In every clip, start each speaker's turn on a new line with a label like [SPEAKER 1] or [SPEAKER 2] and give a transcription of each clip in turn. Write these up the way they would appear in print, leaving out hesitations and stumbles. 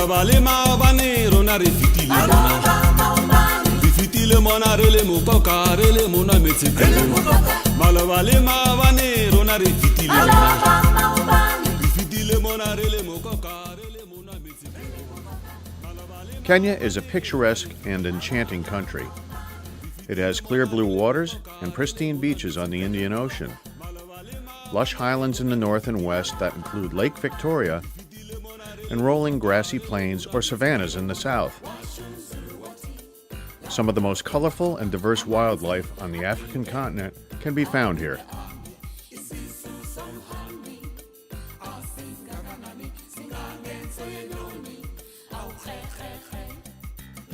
[SPEAKER 1] Malabale maabane rona re fitile rona. Re fitile mona re le mokoka re le mona metseke. Malabale maabane rona re fitile rona. Re fitile mona re le mokoka re le mona metseke.
[SPEAKER 2] Kenya is a picturesque and enchanting country. It has clear blue waters and pristine beaches on the Indian Ocean. Lush highlands in the north and west that include Lake Victoria, and rolling grassy plains or savannas in the south. Some of the most colorful and diverse wildlife on the African continent can be found here.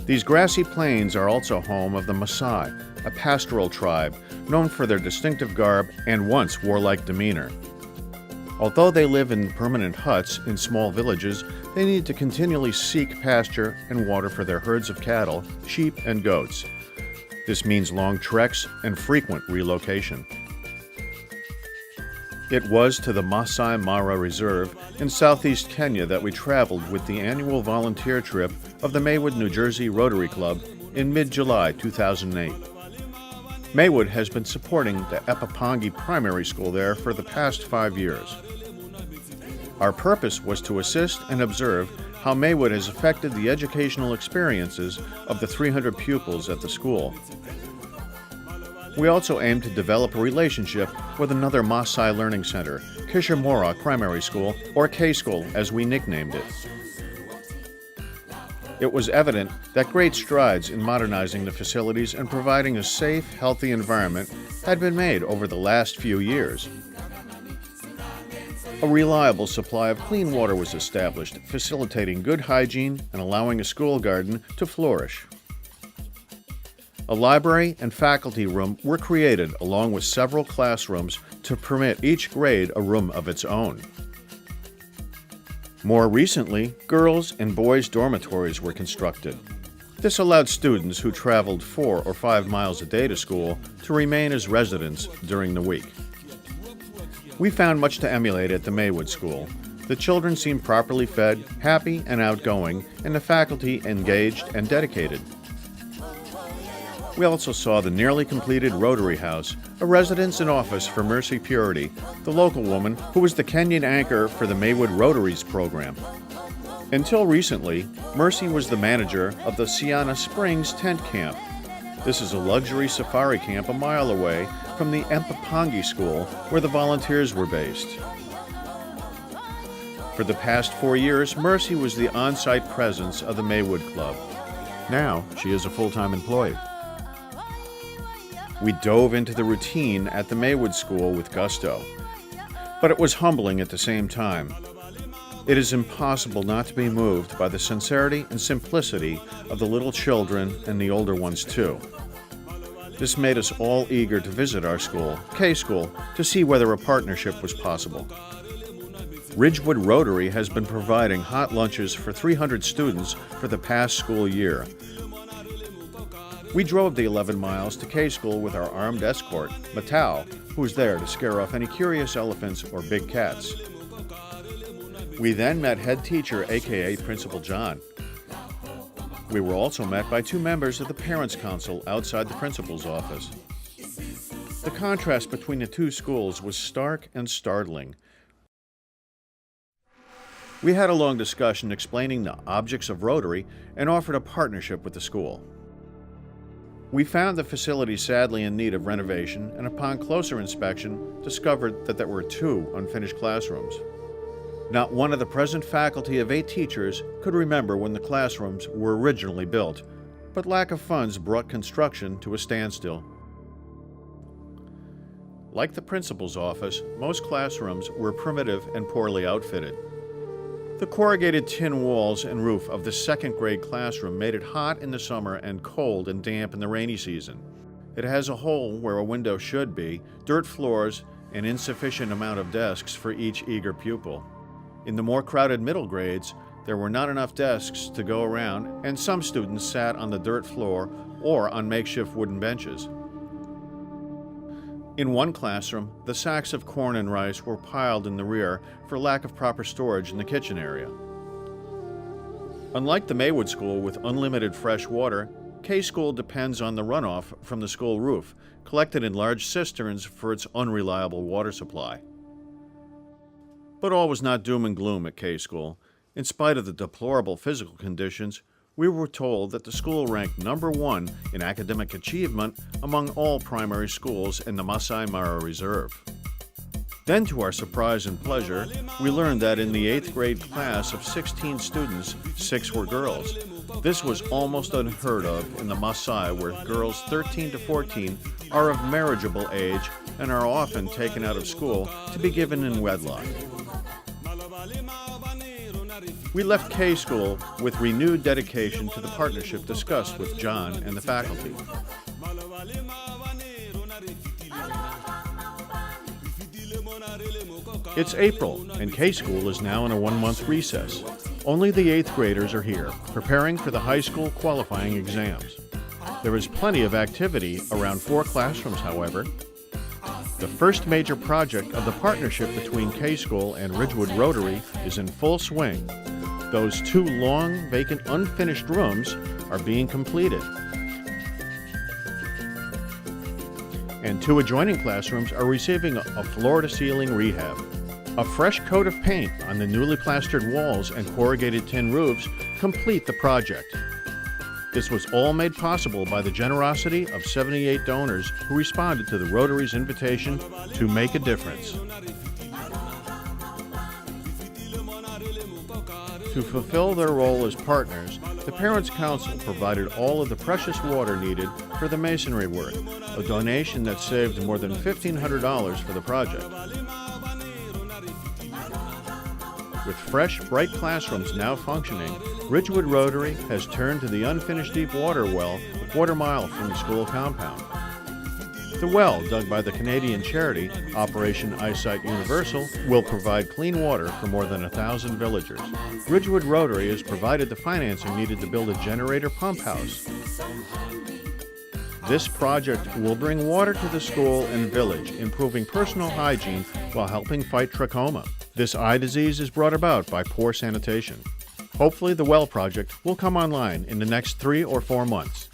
[SPEAKER 2] These grassy plains are also home of the Maasai, a pastoral tribe known for their distinctive garb and once warlike demeanor. Although they live in permanent huts in small villages, they need to continually seek pasture and water for their herds of cattle, sheep, and goats. This means long treks and frequent relocation. It was to the Masai Mara Reserve in southeast Kenya that we traveled with the annual volunteer trip of the Maywood, New Jersey Rotary Club in mid-July 2008. Maywood has been supporting the Epapangi Primary School there for the past 5 years. Our purpose was to assist and observe how Maywood has affected the educational experiences of the 300 pupils at the school. We also aim to develop a relationship with another Maasai Learning Center, Kishimora Primary School, or K-School as we nicknamed it. It was evident that great strides in modernizing the facilities and providing a safe, healthy environment had been made over the last few years. A reliable supply of clean water was established, facilitating good hygiene and allowing a school garden to flourish. A library and faculty room were created along with several classrooms to permit each grade a room of its own. More recently, girls' and boys' dormitories were constructed. This allowed students who traveled 4 or 5 miles a day to school to remain as residents during the week. We found much to emulate at the Maywood School. The children seemed properly fed, happy and outgoing, and the faculty engaged and dedicated. We also saw the nearly completed Rotary House, a residence and office for Mercy Purity, the local woman who was the Kenyan anchor for the Maywood Rotaries program. Until recently, Mercy was the manager of the Siana Springs Tent Camp. This is a luxury safari camp a mile away from the Epapangi School where the volunteers were based. For the past 4 years, Mercy was the on-site presence of the Maywood Club. Now, she is a full-time employee. We dove into the routine at the Maywood School with gusto, but it was humbling at the same time. It is impossible not to be moved by the sincerity and simplicity of the little children and the older ones too. This made us all eager to visit our school, K-School, to see whether a partnership was possible. Ridgewood Rotary has been providing hot lunches for 300 students for the past school year. We drove the 11 miles to K-School with our armed escort, Matau, who was there to scare off any curious elephants or big cats. We then met head teacher, aka Principal John. We were also met by 2 members of the Parents' Council outside the principal's office. The contrast between the 2 schools was stark and startling. We had a long discussion explaining the objects of Rotary and offered a partnership with the school. We found the facility sadly in need of renovation, and upon closer inspection, discovered that there were 2 unfinished classrooms. Not one of the present faculty of 8 teachers could remember when the classrooms were originally built, but lack of funds brought construction to a standstill. Like the principal's office, most classrooms were primitive and poorly outfitted. The corrugated tin walls and roof of the 2nd grade classroom made it hot in the summer and cold and damp in the rainy season. It has a hole where a window should be, dirt floors, and insufficient amount of desks for each eager pupil. In the more crowded middle grades, there were not enough desks to go around, and some students sat on the dirt floor or on makeshift wooden benches. In one classroom, the sacks of corn and rice were piled in the rear for lack of proper storage in the kitchen area. Unlike the Maywood School with unlimited fresh water, K-School depends on the runoff from the school roof, collected in large cisterns for its unreliable water supply. But all was not doom and gloom at K-School. In spite of the deplorable physical conditions, we were told that the school ranked number 1 in academic achievement among all primary schools in the Masai Mara Reserve. Then, to our surprise and pleasure, we learned that in the 8th grade class of 16 students, 6 were girls. This was almost unheard of in the Maasai, where girls 13 to 14 are of marriageable age and are often taken out of school to be given in wedlock. We left K-School with renewed dedication to the partnership discussed with John and the faculty. It's April, and K-School is now in a 1-month recess. Only the 8th graders are here, preparing for the high school qualifying exams. There is plenty of activity around 4 classrooms, however. The first major project of the partnership between K-School and Ridgewood Rotary is in full swing. Those 2 long, vacant, unfinished rooms are being completed. And 2 adjoining classrooms are receiving a floor-to-ceiling rehab. A fresh coat of paint on the newly plastered walls and corrugated tin roofs complete the project. This was all made possible by the generosity of 78 donors who responded to the Rotary's invitation to make a difference. To fulfill their role as partners, the Parents' Council provided all of the precious water needed for the masonry work, a donation that saved more than $1,500 for the project. With fresh, bright classrooms now functioning, Ridgewood Rotary has turned to the unfinished deep water well a quarter-mile from the school compound. The well, dug by the Canadian charity Operation Eyesight Universal, will provide clean water for more than 1,000 villagers. Ridgewood Rotary has provided the financing needed to build a generator pump house. This project will bring water to the school and village, improving personal hygiene while helping fight trachoma. This eye disease is brought about by poor sanitation. Hopefully, the well project will come online in the next 3 or 4 months.